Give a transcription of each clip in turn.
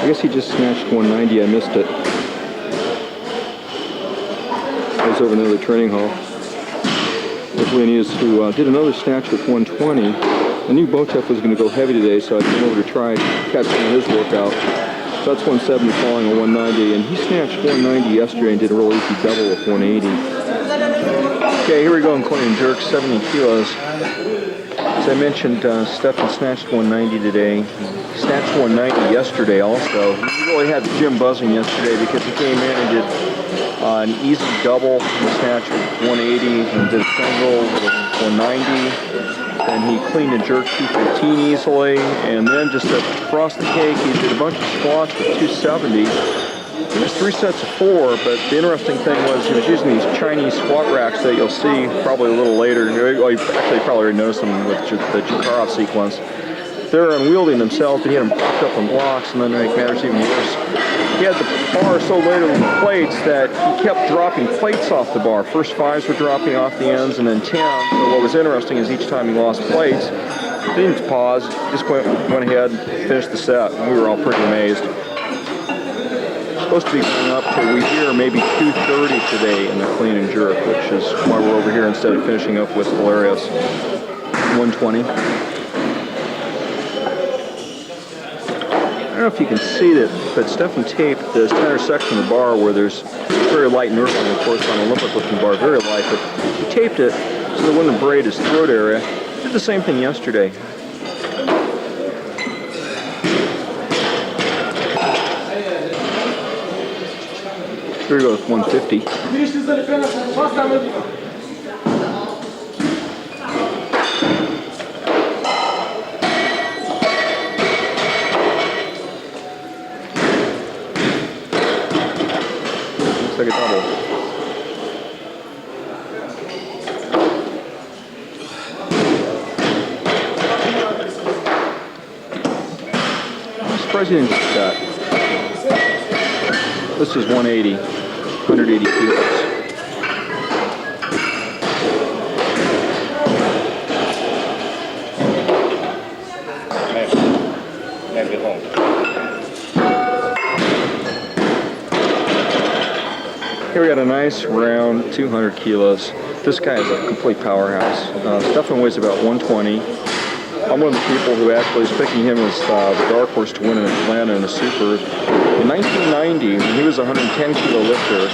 I guess he just snatched 190. I missed it. I was over near the training hall with Leonidas, who did another snatch with 120. I knew Botev was going to go heavy today, so I came over to try catch some of his workout. So that's 170 falling on 190, and he snatched 190 yesterday and did a real easy double with 180. Okay, here we go in clean and jerk, 70 kilos. As I mentioned, Stefan snatched 190 today. He snatched 190 yesterday also. He really had the gym buzzing yesterday because he came in and did an easy double. He snatched with 180 and did a single with 190. And he cleaned and jerked 215 easily. And then just to frost the cake, he did a bunch of squats with 270. It was 3 sets of 4, but the interesting thing was he was using these Chinese squat racks that you'll see probably a little later. Well, you actually probably already noticed them with the Jakarov sequence. They're unwieldy themselves, but he had them propped up on blocks, and then to make matters even worse, he had the bar so laden with the plates that he kept dropping plates off the bar. First 5s were dropping off the ends, and then 10. But what was interesting is each time he lost plates, he didn't pause, just went ahead and finished the set, and we were all pretty amazed. Supposed to be going up to, we hear, maybe 230 today in the clean and jerk, which is why we're over here instead of finishing up with hilarious 120. I don't know if you can see that, but Stefan taped the center section of the bar where there's very light nerving, of course, on an Olympic-looking bar, very light, but he taped it so it wouldn't abrade his throat area. Did the same thing yesterday. Here we go with 150. Looks like a double. I'm surprised he didn't get that. This is 180. 180 kilos. Maybe home. Here we got a nice round 200 kilos. This guy is a complete powerhouse. Stefan weighs about 120. I'm one of the people who actually is picking him as the dark horse to win in Atlanta in a super. In 1990, when he was a 110 kilo lifter,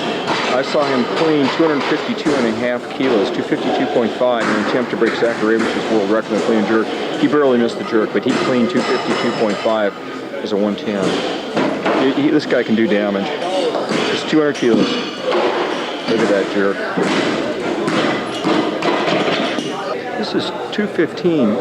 I saw him clean 252.5 kilos, 252.5, in an attempt to break Zacharevich's world record in clean and jerk. He barely missed the jerk, but he cleaned 252.5 as a 110. This guy can do damage. It's 200 kilos. Look at that jerk. This is 215.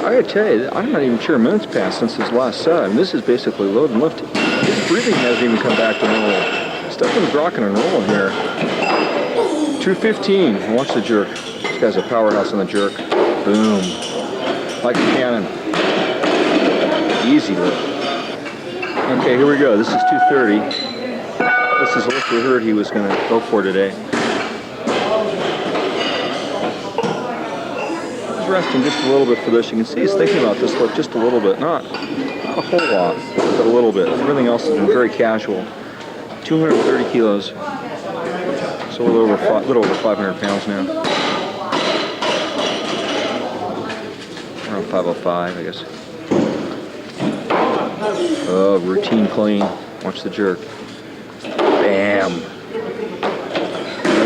I gotta tell you, I'm not even sure a minute's passed since his last set. I mean, this is basically load and lift. His breathing hasn't even come back to normal. Stefan's rocking and rolling here. 215. Watch the jerk. This guy's a powerhouse on the jerk. Boom. Like a cannon. Easy lift. Okay, here we go. This is 230. This is the lift we heard he was going to go for today. Resting just a little bit for this. You can see he's thinking about this lift just a little bit, not a whole lot, but a little bit. Everything else has been very casual. 230 kilos, so a little over 500 pounds now. Around 505, I guess. Oh, routine clean. Watch the jerk. Bam. Look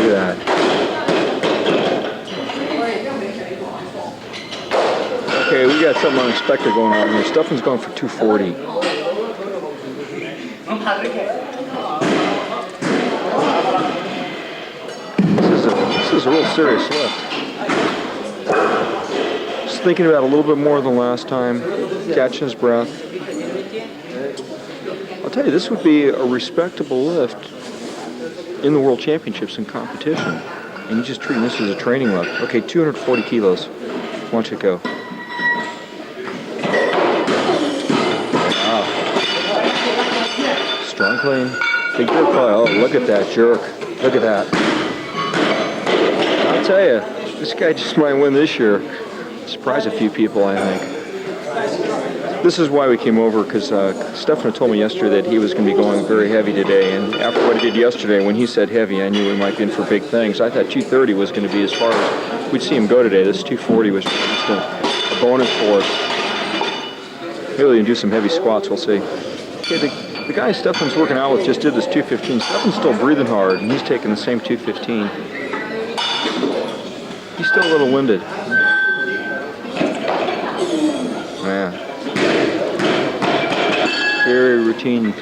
at that. Okay, we got something unexpected going on here. Stefan's going for 240. This is a real serious lift. Just thinking about it a little bit more than last time, catching his breath. I'll tell you, this would be a respectable lift in the World Championships in competition. And he's just treating this as a training lift. Okay, 240 kilos. Watch it go. Strong clean. Big jerk play. Oh, look at that jerk. Look at that. I'll tell you, this guy just might win this year. Surprise a few people, I think. This is why we came over, because Stefan told me yesterday that he was going to be going very heavy today, and after what he did yesterday, when he said heavy, I knew we might be in for big things. I thought 230 was going to be as far as we'd see him go today. This 240 was just a bonus for us. Maybe we can do some heavy squats, we'll see. Okay, the guy Stefan's working out with just did this 215. Stefan's still breathing hard, and he's taking the same 215. He's still a little winded. Yeah. Very routine.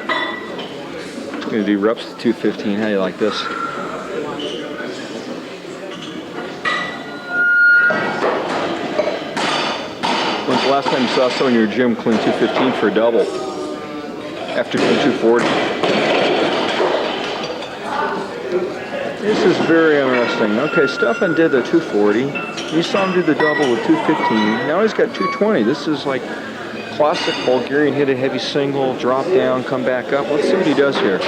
I'm going to do reps to 215. How do you like this? When's the last time you saw someone in your gym clean 215 for a double? After doing 240? This is very interesting. Okay, Stefan did the 240. You saw him do the double with 215. Now he's got 220. This is like classic Bulgarian, hit a heavy single, drop down, come back up. Let's see what he does here.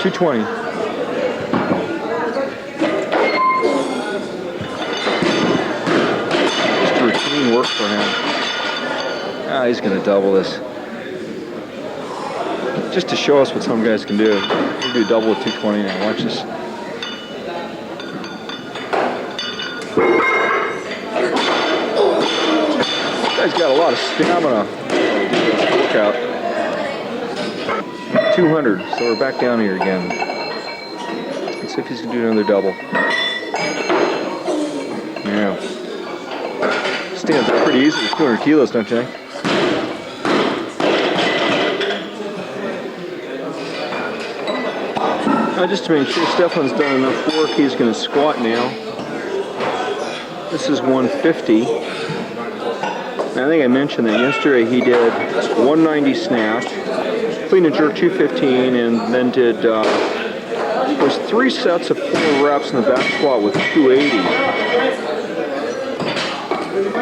220. Just routine work for him. Ah, he's going to double this. Just to show us what some guys can do. We'll do double with 220 now. Watch this. This guy's got a lot of stamina. Workout. 200, so we're back down here again. Let's see if he's going to do another double. Yeah. Stands up pretty easy with 200 kilos, don't you think? Just to make sure Stefan's done enough work, he's going to squat now. This is 150. And I think I mentioned that yesterday he did 190 snatch, clean and jerk 215, and then did was 3 sets of 4 reps in the back squat with 280.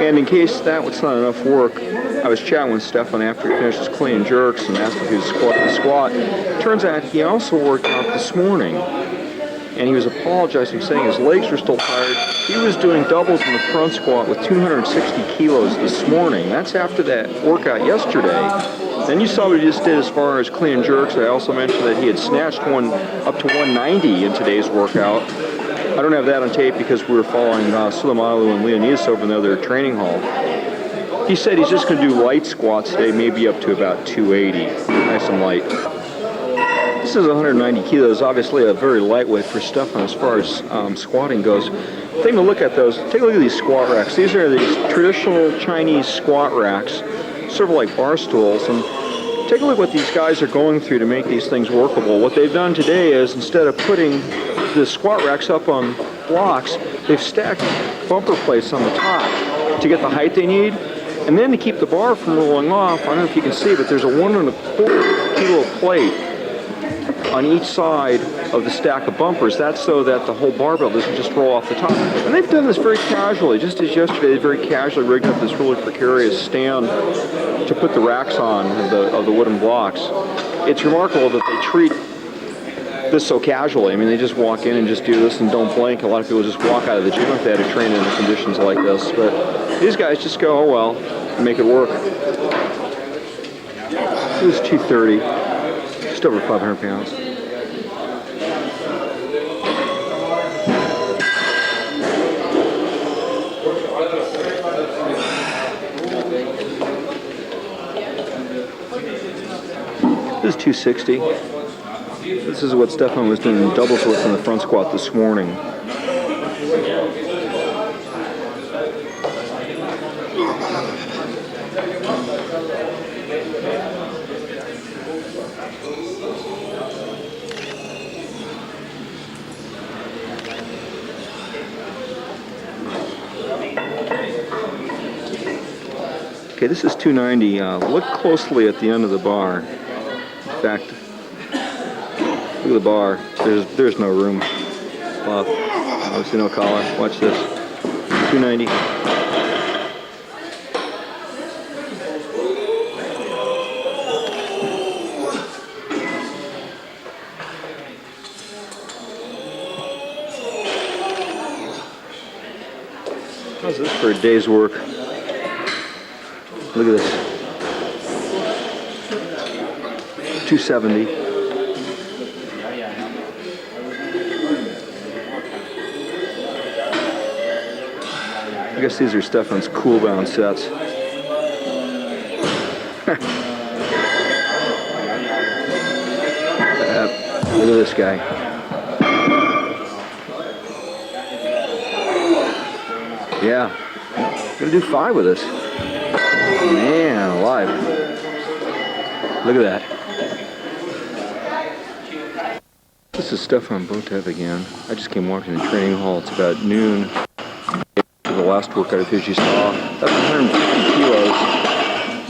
And in case that was not enough work, I was chatting with Stefan after he finished his clean and jerks and asked if he was squatting the squat. Turns out he also worked out this morning, and he was apologizing, saying his legs were still tired. He was doing doubles in the front squat with 260 kilos this morning. That's after that workout yesterday. Then you saw what he just did as far as clean and jerks. I also mentioned that he had snatched one up to 190 in today's workout. I don't have that on tape because we were following Sulaimanoglu and Leonidas over in the other training hall. He said he's just going to do light squats today, maybe up to about 280. Nice and light. This is 190 kilos, obviously a very lightweight for Stefan as far as squatting goes. Take a look at those. Take a look at these squat racks. These are these traditional Chinese squat racks, sort of like bar stools. And take a look what these guys are going through to make these things workable. What they've done today is, instead of putting the squat racks up on blocks, they've stacked bumper plates on the top to get the height they need. And then to keep the bar from rolling off, I don't know if you can see, but there's a 1.25 kilo plate on each side of the stack of bumpers. That's so that the whole barbell doesn't just roll off the top. And they've done this very casually. Just as yesterday, they very casually rigged up this really precarious stand to put the racks on of the wooden blocks. It's remarkable that they treat this so casually. I mean, they just walk in and just do this and don't blink. A lot of people just walk out of the gym if they had to train in conditions like this. But these guys just go, oh well, and make it work. It was 230, just over 500 pounds. This is 260. This is what Stefan was doing doubles with in the front squat this morning. Okay, this is 290. Look closely at the end of the bar. In fact, look at the bar. There's no room. Well, obviously no collar. Watch this. 290. How's this for a day's work? Look at this. 270. I guess these are Stefan's cool down sets. Look at this guy. Yeah, gonna do 5 with this. Man alive. Look at that. This is Stefan Botev again. I just came walking in the training hall. It's about noon. The last workout of his you saw. That's 150 kilos.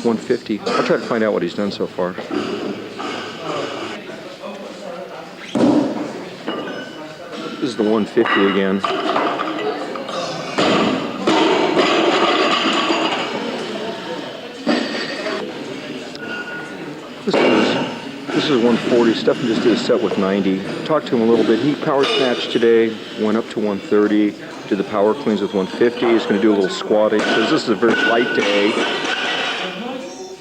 150. I'll try to find out what he's done so far. This is the 150 again. This is 140. Stefan just did a set with 90. Talked to him a little bit. He power snatched today, went up to 130, did the power cleans with 150. He's going to do a little squatting because this is a very light day.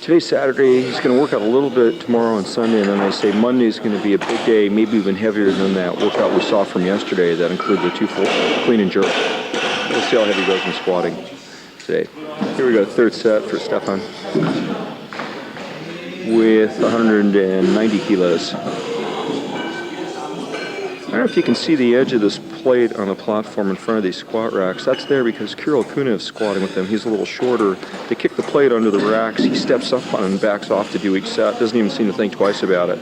Today's Saturday. He's going to work out a little bit tomorrow and Sunday, and then they say Monday is going to be a big day, maybe even heavier than that workout we saw from yesterday that included the 240 clean and jerk. We'll see how heavy he goes in squatting today. Here we go, third set for Stefan with 190 kilos. I don't know if you can see the edge of this plate on the platform in front of these squat racks. That's there because Kirill Kunev's squatting with them. He's a little shorter. They kick the plate under the racks. He steps up on it and backs off to do each set. Doesn't even seem to think twice about it.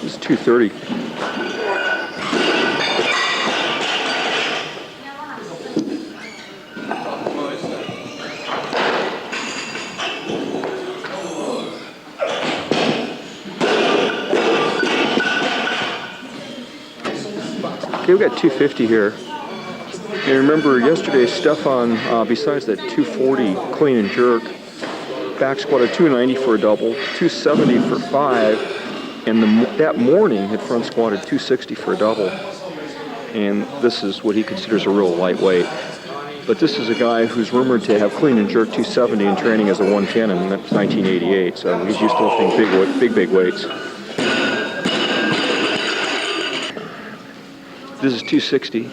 This is 230. Okay, we got 250 here. And remember, yesterday Stefan, besides that 240 clean and jerk, back squatted 290 for a double, 270 for 5, and that morning had front squatted 260 for a double. And this is what he considers a real lightweight. But this is a guy who's rumored to have clean and jerk 270 in training as a 110 in 1988, so he's used to lifting big weights. This is 260.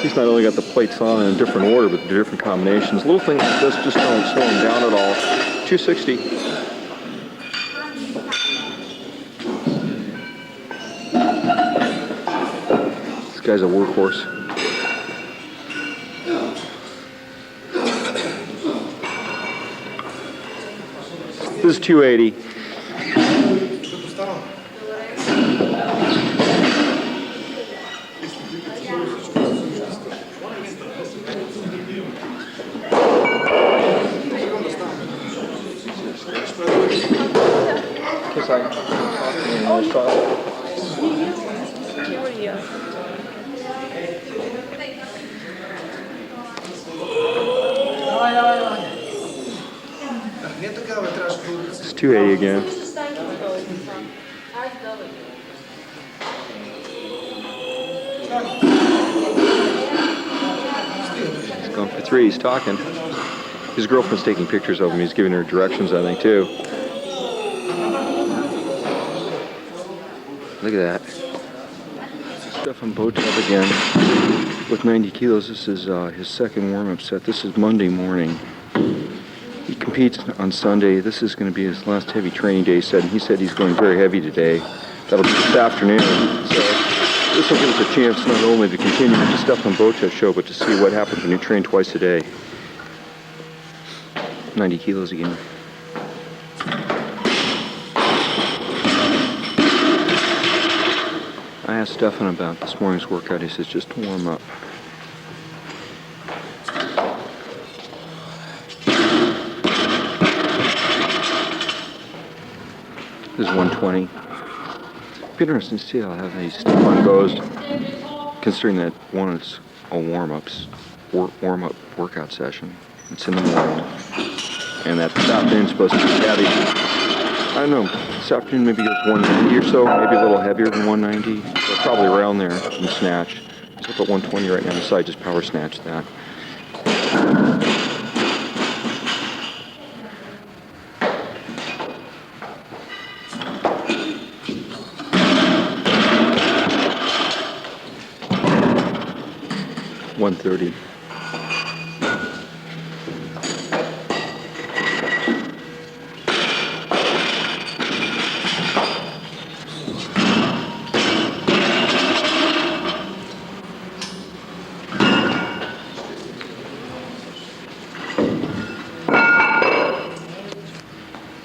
He's not only got the plates on in a different order, but the different combinations. Little things like this just don't slow him down at all. 260. This guy's a workhorse. This is 280. It's 280 again. He's going for 3. He's talking. His girlfriend's taking pictures of him. He's giving her directions, I think, too. Look at that. Stefan Botev again with 90 kilos. This is his second warm-up set. This is Monday morning. He competes on Sunday. This is going to be his last heavy training day set, and he said he's going very heavy today. That'll be this afternoon. So this will give us a chance not only to continue with the Stefan Botev show, but to see what happens when you train twice a day. 90 kilos again. I asked Stefan about this morning's workout. He says just warm up. This is 120. It'd be interesting to see how heavy Stefan goes, considering that one is a warm-up workout session. It's in the morning, and that afternoon's supposed to be heavy. I don't know, this afternoon maybe goes 190 or so, maybe a little heavier than 190, but probably around there in snatch. So about 120 right now, so I just power snatched that. $130.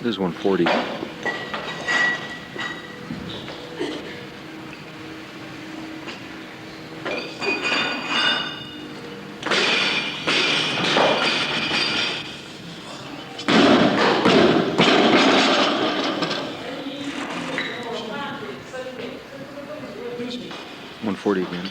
This is 140. $140 again.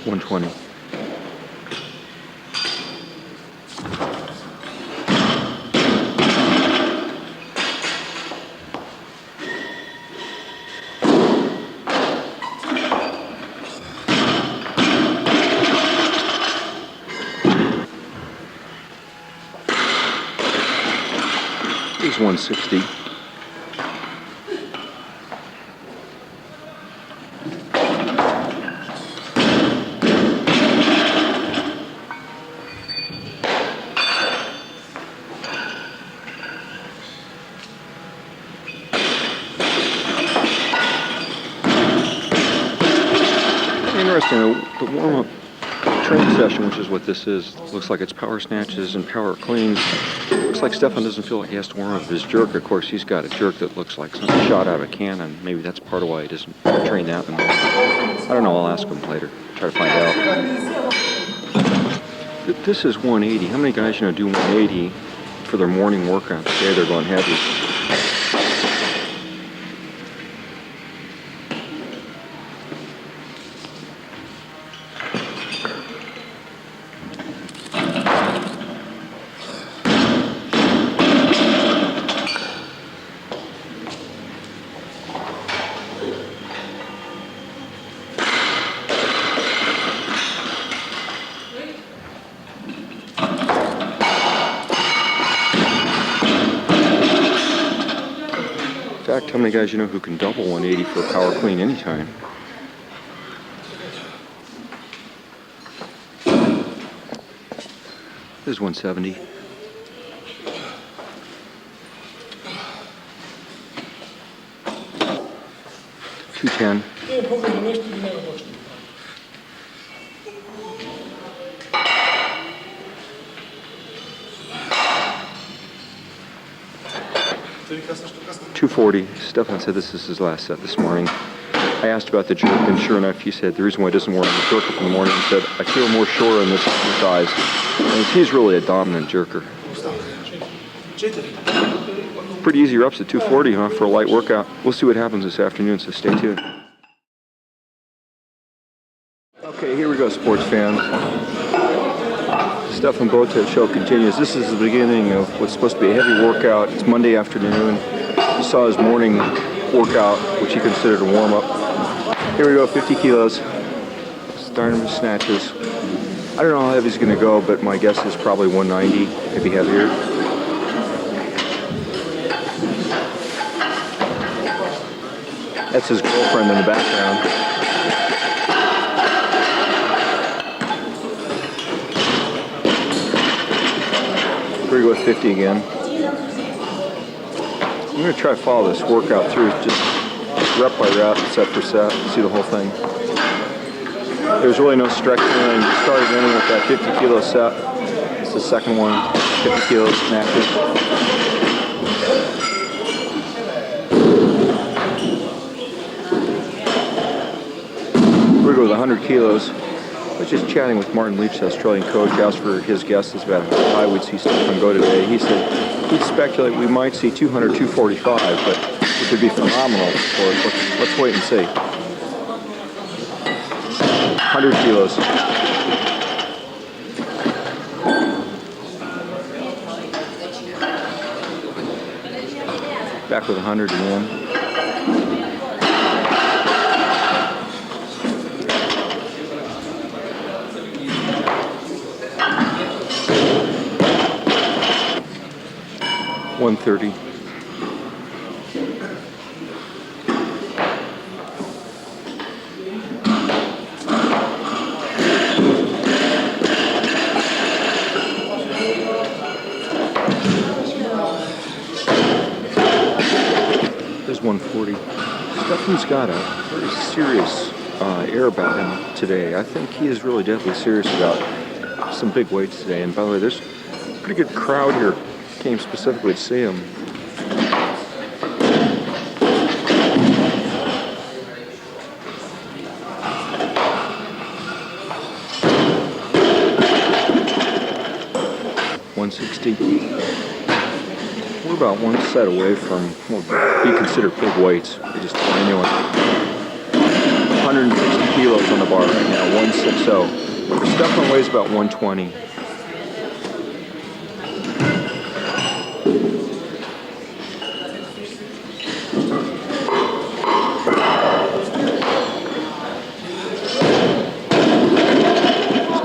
$120. This is 160. Interesting, the warm-up training session, which is what this is, looks like it's power snatches and power cleans. Looks like Stefan doesn't feel like he has to warm up his jerk. Of course, he's got a jerk that looks like something shot out of a cannon. Maybe that's part of why he doesn't train that in the morning. I don't know, I'll ask him later, try to find out. This is 180. How many guys do 180 for their morning workout? Today they're going heavy. In fact, how many guys who can double 180 for a power clean anytime? This is 170. $210. $240. Stefan said this is his last set this morning. I asked about the jerk, and sure enough, he said the reason why he doesn't warm the jerk up in the morning, he said, I feel more sure in this exercise. And he's really a dominant jerker. Pretty easy reps at 240, huh, for a light workout. We'll see what happens this afternoon, so stay tuned. Okay, here we go, sports fans. Stefan Botev show continues. This is the beginning of what's supposed to be a heavy workout. It's Monday afternoon. You saw his morning workout, which he considered a warm-up. Here we go, 50 kilos. Starting with snatches. I don't know how heavy he's going to go, but my guess is probably 190, maybe heavier. That's his girlfriend in the background. Here we go with 50 again. I'm going to try to follow this workout through, just rep by rep, set for set, see the whole thing. There's really no stretching. You started in with that 50 kilo set. It's the second one, 50 kilos snatches. We're going to go with 100 kilos. I was just chatting with Martin Leach, the Australian coach, asked for his guesses about how high we'd see Stefan go today. He said he'd speculate we might see 200, 245, but it would be phenomenal for us. Let's wait and see. 100 kilos. Back with 100 again. $130. There's 140. Stefan's got a very serious air about him today. I think he is really definitely serious about some big weights today. And by the way, there's a pretty good crowd here. Came specifically to see him. $160. We're about one set away from what would be considered big weights. We just anyone. 160 kilos on the bar right now. 160. Stefan weighs about 120.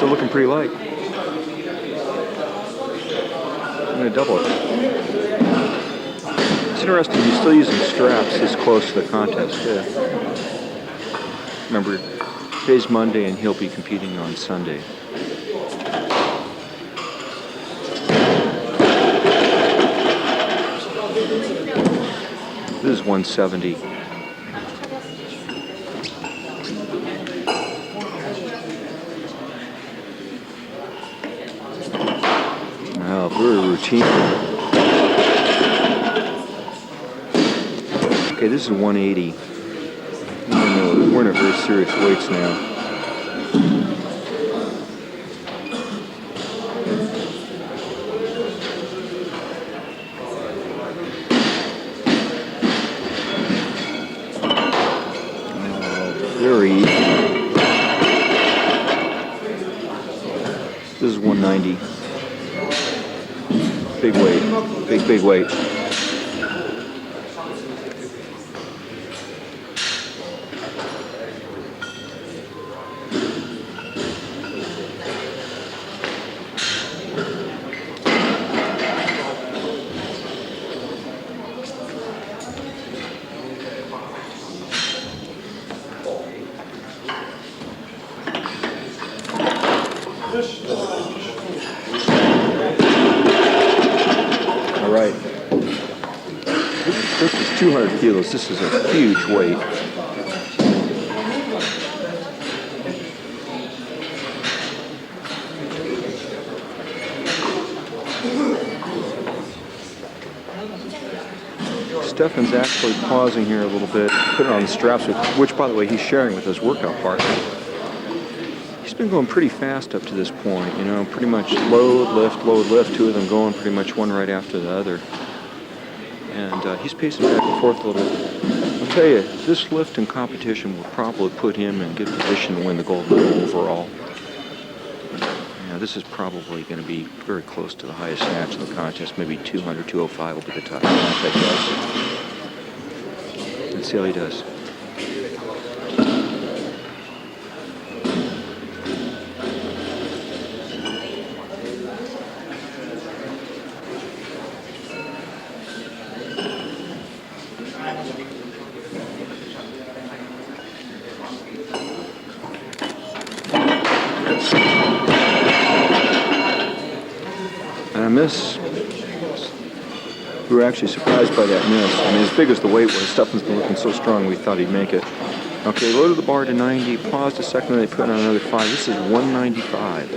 Looking pretty light. I'm going to double it. It's interesting, he's still using straps this close to the contest. Yeah. Remember, today's Monday and he'll be competing on Sunday. This is 170. Very routine. Okay, this is 180. We're in a very serious weights now. Very easy. This is 190. Big weight, big weight. All right. This is 200 kilos. This is a huge weight. Stefan's actually pausing here a little bit, putting on the straps, which, by the way, he's sharing with his workout partner. He's been going pretty fast up to this point, you know, pretty much load, lift, two of them going pretty much one right after the other. And he's pacing back and forth a little bit. I'll tell you, this lift in competition will probably put him in good position to win the gold medal overall. Yeah, this is probably going to be very close to the highest snatch in the contest. Maybe 200, 205 will be the top snatch, I guess. Let's see how he does. And a miss. We were actually surprised by that miss. I mean, as big as the weight was, Stefan's been looking so strong we thought he'd make it. Okay, loaded the bar to 90, paused a second, and they put on another 5. This is 195.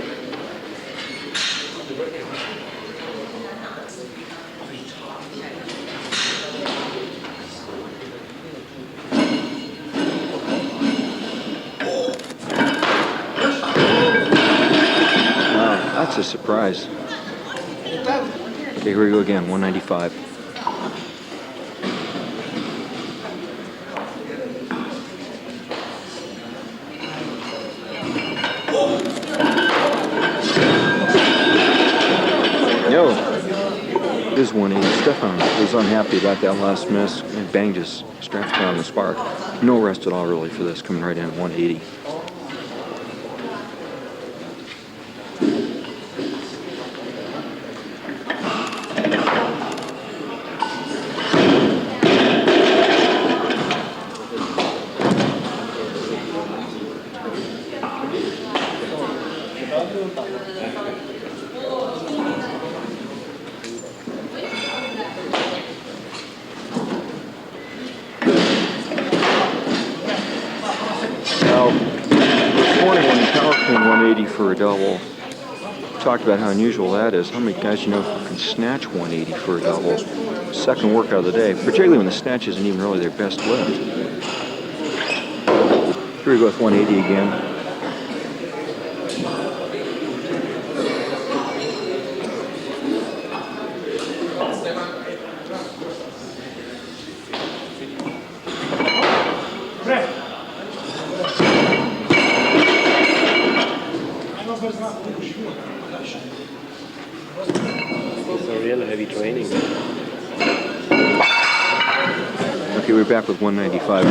That's a surprise. Okay, here we go again, 195. Yo, this is 180. Stefan was unhappy about that last miss and banged his straps down the spark. No rest at all really for this, coming right in at 180. Now, this morning when you power clean 180 for a double, talked about how unusual that is. How many guys you know who can snatch 180 for a double? Second workout of the day, particularly when the snatch isn't even really their best lift. Here we go with 180 again. It's a real heavy training. Okay, we're back with 195.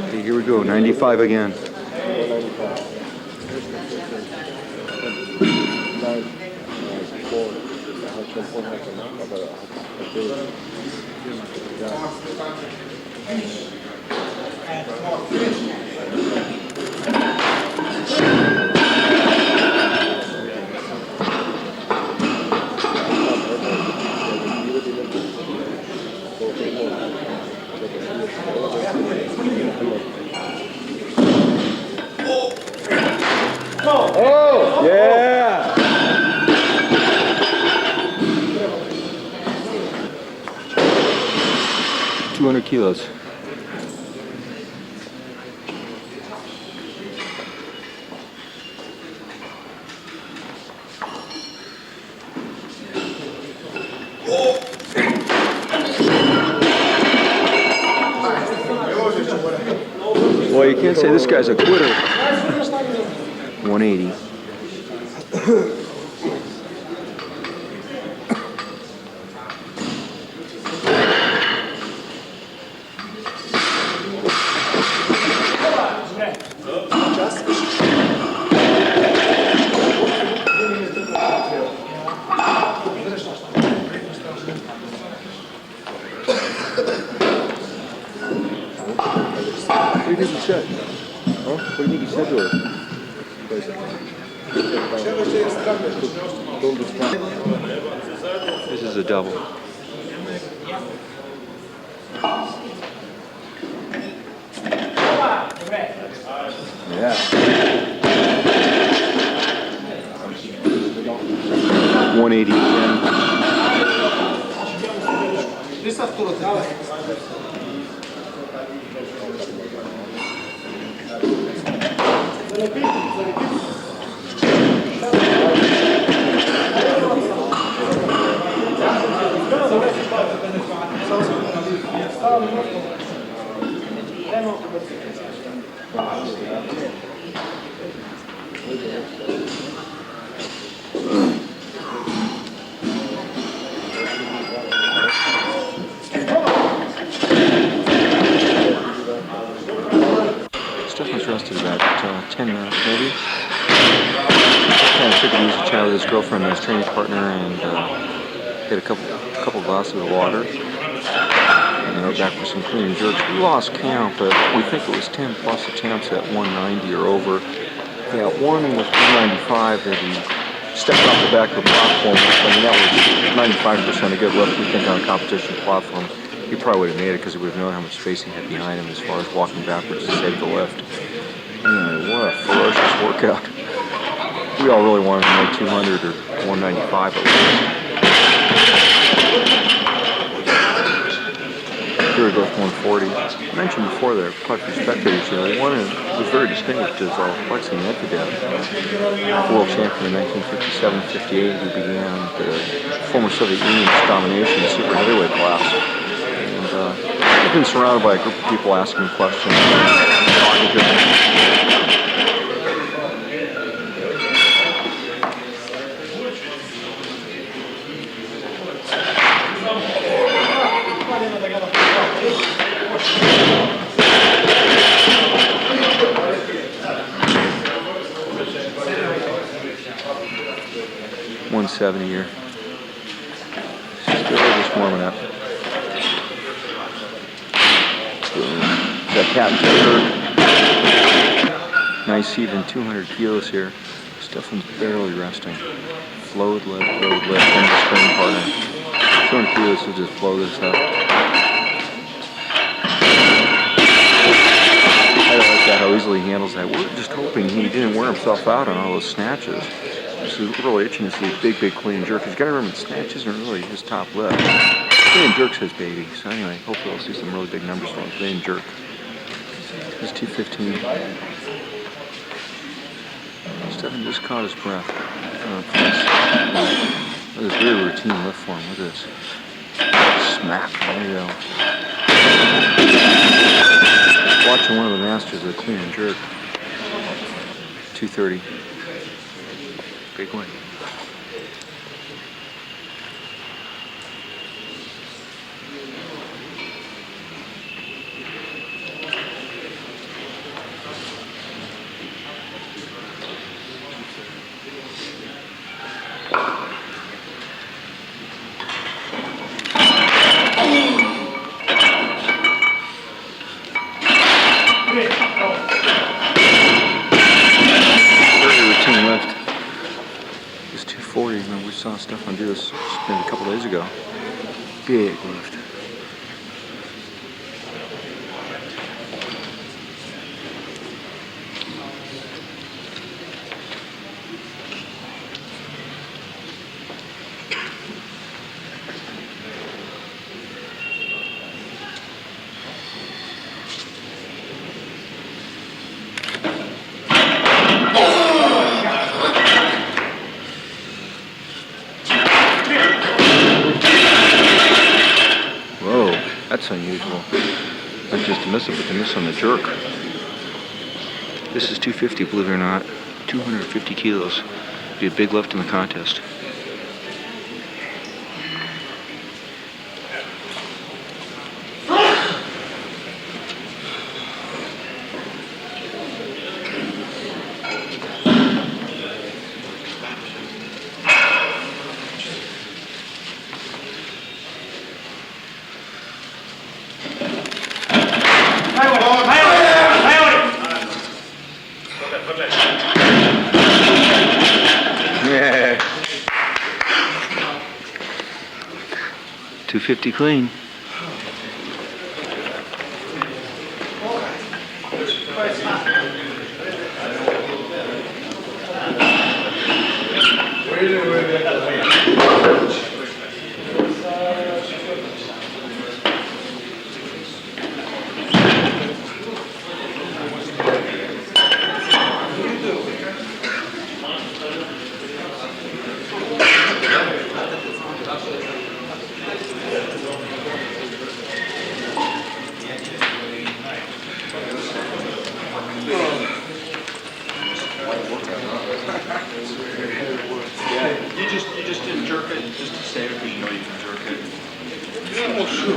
Okay, here we go, 95 again. Oh, yeah! 200 kilos. Well, you can't say this guy's a quitter. 180. What do you think he said? Huh? What do you think he said to her? This is a double. Yeah. 180 again. Stefan's rested about 10 minutes maybe. Kind of took it easy, chat with his girlfriend and his training partner, and hit a couple glasses of water. And we're back with some clean and jerks. We lost count, but we think it was 10 plus attempts at 190 or over. Yeah, one was 195 that he stepped off the back of the platform. I mean, that was 95% a good lift, we think, on a competition platform. He probably would have made it because he would have known how much space he had behind him as far as walking backwards to save the lift. Anyway, what a ferocious workout. We all really wanted to make 200 or 195 at least. Here we go with 140. I mentioned before that quite a few spectators here. One was very distinguished as Alexei Medvedev, world champion in 1957-58, who began the former Soviet Union's domination in the super heavyweight class. And I've been surrounded by a group of people asking questions. $170 here. Still just warming up. That cat jumper. Nice even 200 kilos here. Stefan's barely resting. Float lift, and the spring partner. 200 kilos will just blow this up. I don't like that how easily he handles that. We're just hoping he didn't wear himself out on all those snatches. This is really itching to see a big clean jerk. He's got to remember, snatches aren't really his top lift. Clean jerk's his baby. So anyway, hopefully we'll see some really big numbers from clean jerk. It's 215. Stefan just caught his breath. Look at this very routine lift form. Look at this. Smack. There you go. Watching one of the masters of the clean and jerk. 230. Big win. We saw Stefan do this a couple days ago. Big lift. That's unusual. Not just to miss it, but to miss on the jerk. This is 250, believe it or not. 250 kilos. Be a big lift in the contest. Yeah. 250 clean. You just didn't jerk it just to save it because you know you can jerk it. Well, sure.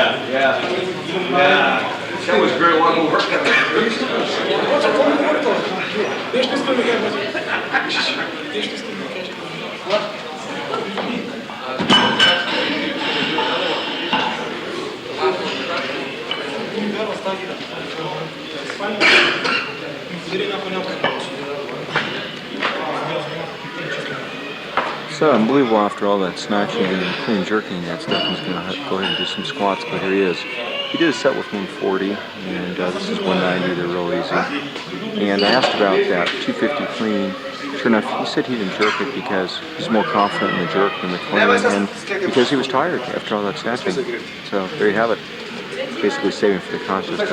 Yeah. That was great one more work. unbelievable after all that snatching and clean jerking that Stefan's going to go ahead and do some squats, but here he is. He did a set with 140, and this is 190. They're real easy. And I asked about that 250 clean. Sure enough, he said he didn't jerk it because he's more confident in the jerk than the clean, and because he was tired after all that snatching. So there you have it. Basically saving for the contest.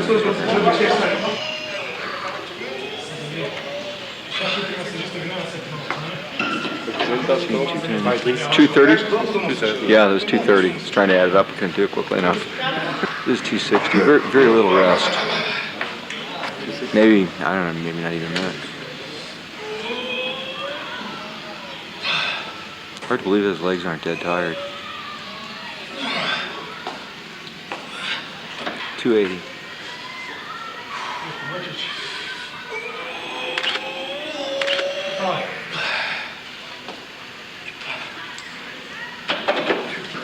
230? Yeah, it was 230. He's trying to add it up. I couldn't do it quickly enough. This is 260. Very, very little rest. Maybe, I don't know, maybe not even a minute. Hard to believe his legs aren't dead tired. 280.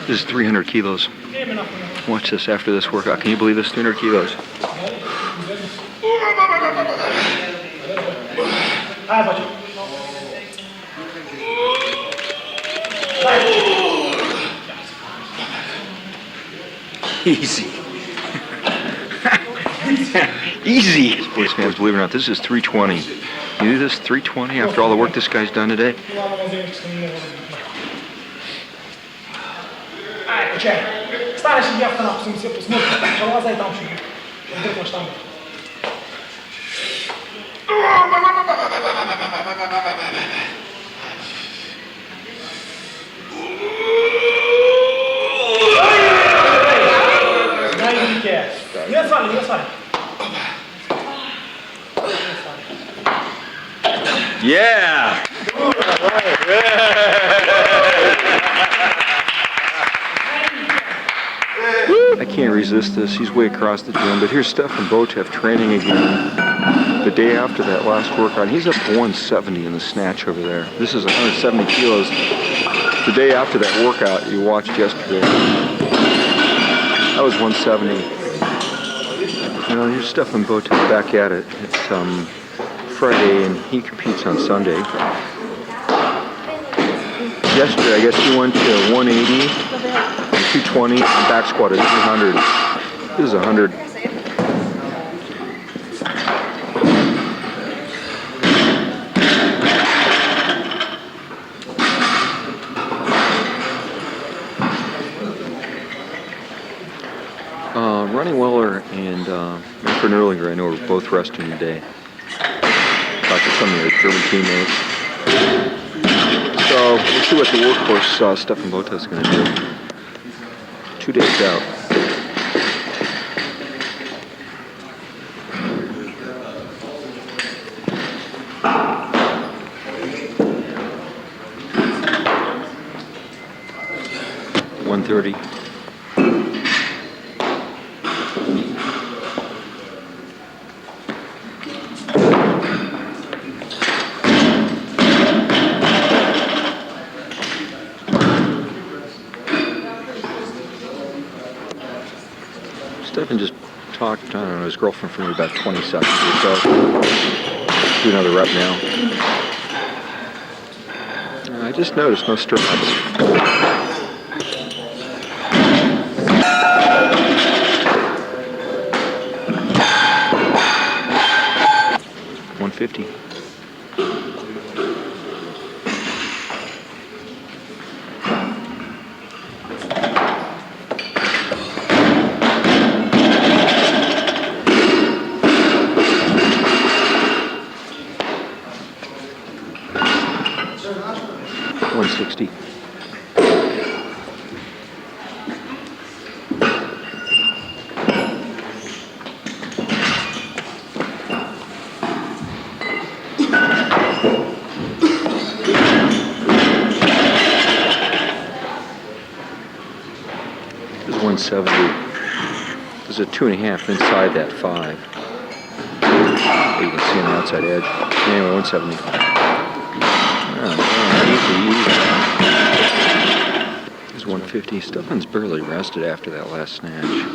This is 300 kilos. Watch this after this workout. Can you believe this? 300 kilos. Easy. Easy. Sportsman, believe it or not, this is 320. You do this 320 after all the work this guy's done today? Yeah! I can't resist this. He's way across the gym, but here's Stefan Botev training again the day after that last workout. He's up to 170 in the snatch over there. This is 170 kilos. The day after that workout you watched yesterday, that was 170. You know, here's Stefan Botev back at it. It's Friday, and he competes on Sunday. Yesterday, I guess he went to 180, 220, and back squat at 200. This is 100. Ronnie Weller and Manfred Erlinger, I know, are both resting today. Talked to some of their German teammates. So we'll see what the workhorse Stefan Botev is going to do. 2 days out. $130. Stefan just talked, I don't know, his girlfriend for maybe about 20 seconds or so. Do another rep now. I just noticed no straps. $150. $160. This is 170. This is a 2.5 inside that 5. You can see on the outside edge. Anyway, 170. This is 150. Stefan's barely rested after that last snatch.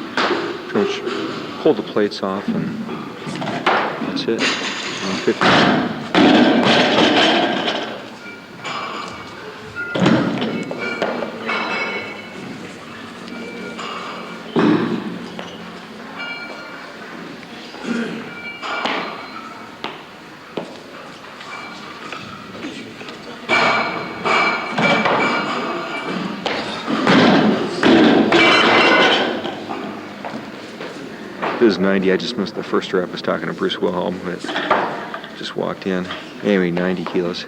Coach pulled the plates off, and that's it. 150. says 90. I just missed the first rep. I was talking to Bruce Wilhelm, but just walked in. Anyway, 90 kilos.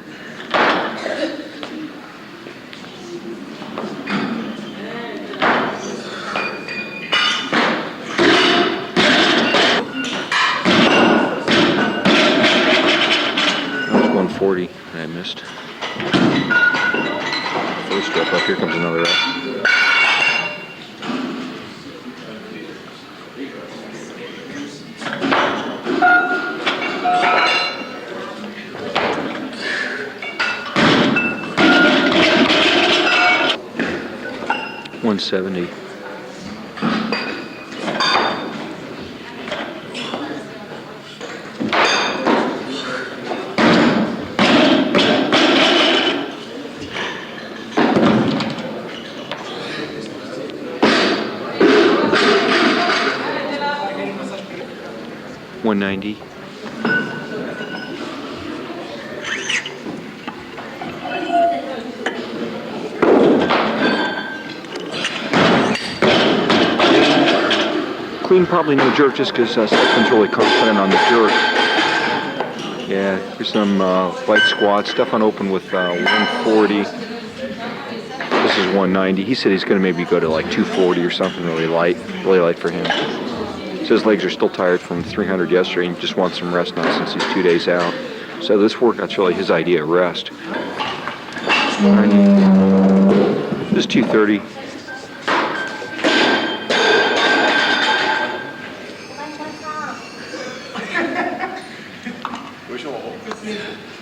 That was 140 and I missed. First rep up. Here comes another rep. $170. $190. Clean, probably no jerk, just because Stefan's really confident on the jerk. Yeah, here's some light squats. Stefan opened with 140. This is 190. He said he's going to maybe go to like 240 or something really light for him. So his legs are still tired from 300 yesterday and he just wants some rest now since he's 2 days out. So this workout's really his idea of rest. 90. This is 230.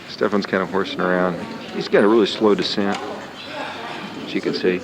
Stefan's kind of horsing around. He's got a really slow descent, as you can see.